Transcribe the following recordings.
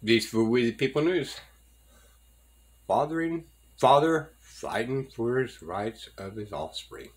These for We the People news. Father fighting for his rights of his offspring.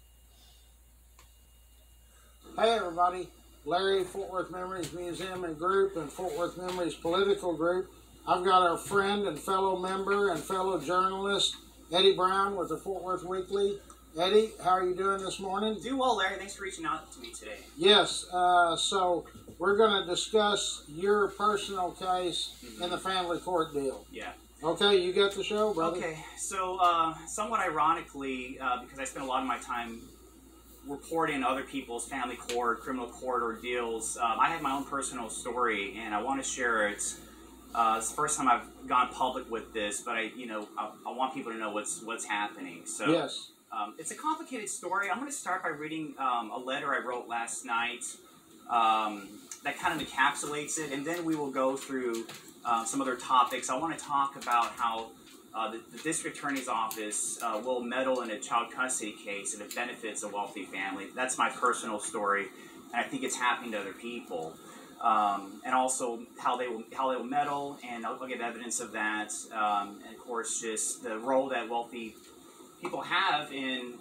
Hey everybody, Larry, Fort Worth Memories Museum and Group and Fort Worth Memories Political Group. I've got our friend and fellow member and fellow journalist, Eddie Brown with the Fort Worth Weekly. Eddie, how are you doing this morning? Doing well, Larry. Thanks for reaching out to me today. Yes, so we're going to discuss your personal case in the family court deal. Yeah. Okay, you got the show, brother? Okay, so somewhat ironically, because I spent a lot of my time reporting other people's family court, criminal court ordeals, I have my own personal story, and I want to share it. It's the first time I've gone public with this, but I want people to know what's happening. So yes. It's a complicated story. I'm going to start by reading a letter I wrote last night that kind of encapsulates it, and then we will go through some other topics. I want to talk about how the district attorney's office will meddle in a child custody case and it benefits a wealthy family. That's my personal story, and I think it's happening to other people. And also how they will meddle, and I'll give evidence of that. And of course, just the role that wealthy people have in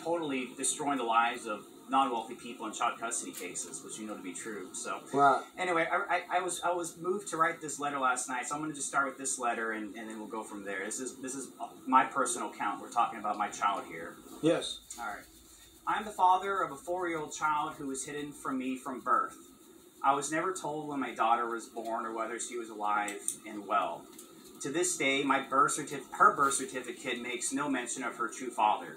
totally destroying the lives of non-wealthy people in child custody cases, which you know to be true. So right. Anyway, I was moved to write this letter last night, so I'm going to just start with this letter, and then we'll go from there. This is my personal account. We're talking about my child here. Yes. All right. I'm the father of a 4-year-old child who was hidden from me from birth. I was never told when my daughter was born or whether she was alive and well. To this day, her birth certificate makes no mention of her true father.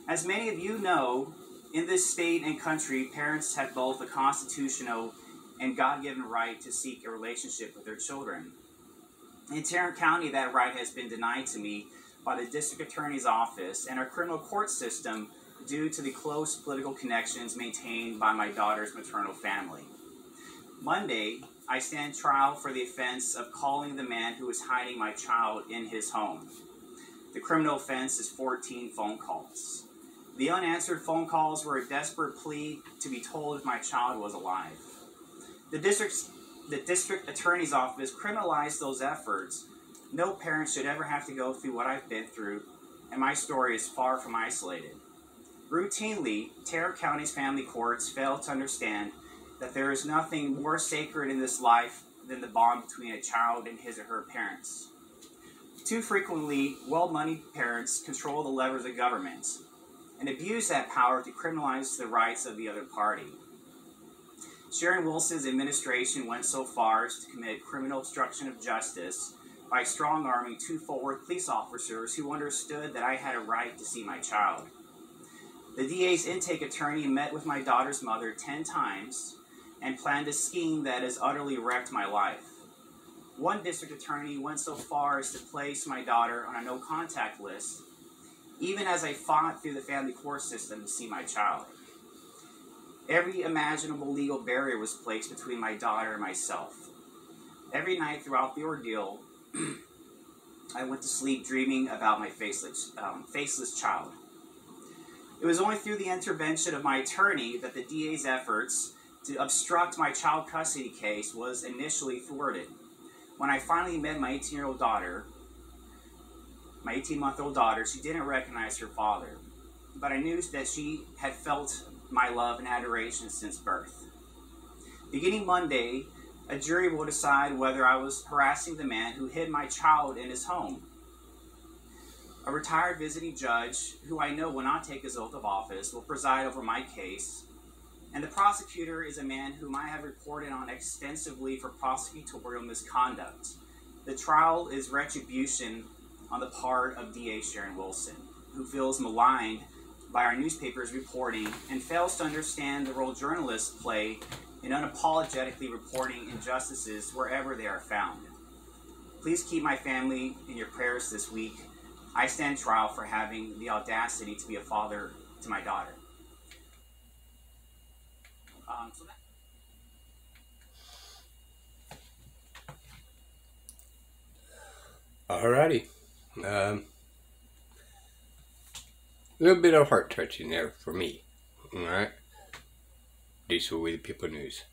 As many of you know, in this state and country, parents have both a constitutional and God-given right to seek a relationship with their children. In Tarrant County, that right has been denied to me by the district attorney's office and our criminal court system due to the close political connections maintained by my daughter's maternal family. Monday, I stand trial for the offense of calling the man who was hiding my child in his home. The criminal offense is 14 phone calls. The unanswered phone calls were a desperate plea to be told if my child was alive. The district attorney's office criminalized those efforts. No parent should ever have to go through what I've been through, and my story is far from isolated. Routinely, Tarrant County's family courts fail to understand that there is nothing more sacred in this life than the bond between a child and his or her parents. Too frequently, well-moneyed parents control the levers of government and abuse that power to criminalize the rights of the other party. Sharon Wilson's administration went so far as to commit criminal obstruction of justice by strong-arming 2 Fort Worth police officers who understood that I had a right to see my child. The DA's intake attorney met with my daughter's mother 10 times and planned a scheme that has utterly wrecked my life. One district attorney went so far as to place my daughter on a no-contact list, even as I fought through the family court system to see my child. Every imaginable legal barrier was placed between my daughter and myself. Every night throughout the ordeal, I went to sleep dreaming about my faceless child. It was only through the intervention of my attorney that the DA's efforts to obstruct my child custody case was initially thwarted. When I finally met my 18-year-old daughter, my 18-month-old daughter, she didn't recognize her father, but I knew that she had felt my love and adoration since birth. Beginning Monday, a jury will decide whether I was harassing the man who hid my child in his home. A retired visiting judge, who I know will not take his oath of office, will preside over my case, and the prosecutor is a man whom I have reported on extensively for prosecutorial misconduct. The trial is retribution on the part of DA Sharon Wilson, who feels maligned by our newspaper's reporting and fails to understand the role journalists play in unapologetically reporting injustices wherever they are found. Please keep my family in your prayers this week. I stand trial for having the audacity to be a father to my daughter. Alrighty. A little bit of heart touching there for me. Alright. These will be the People news.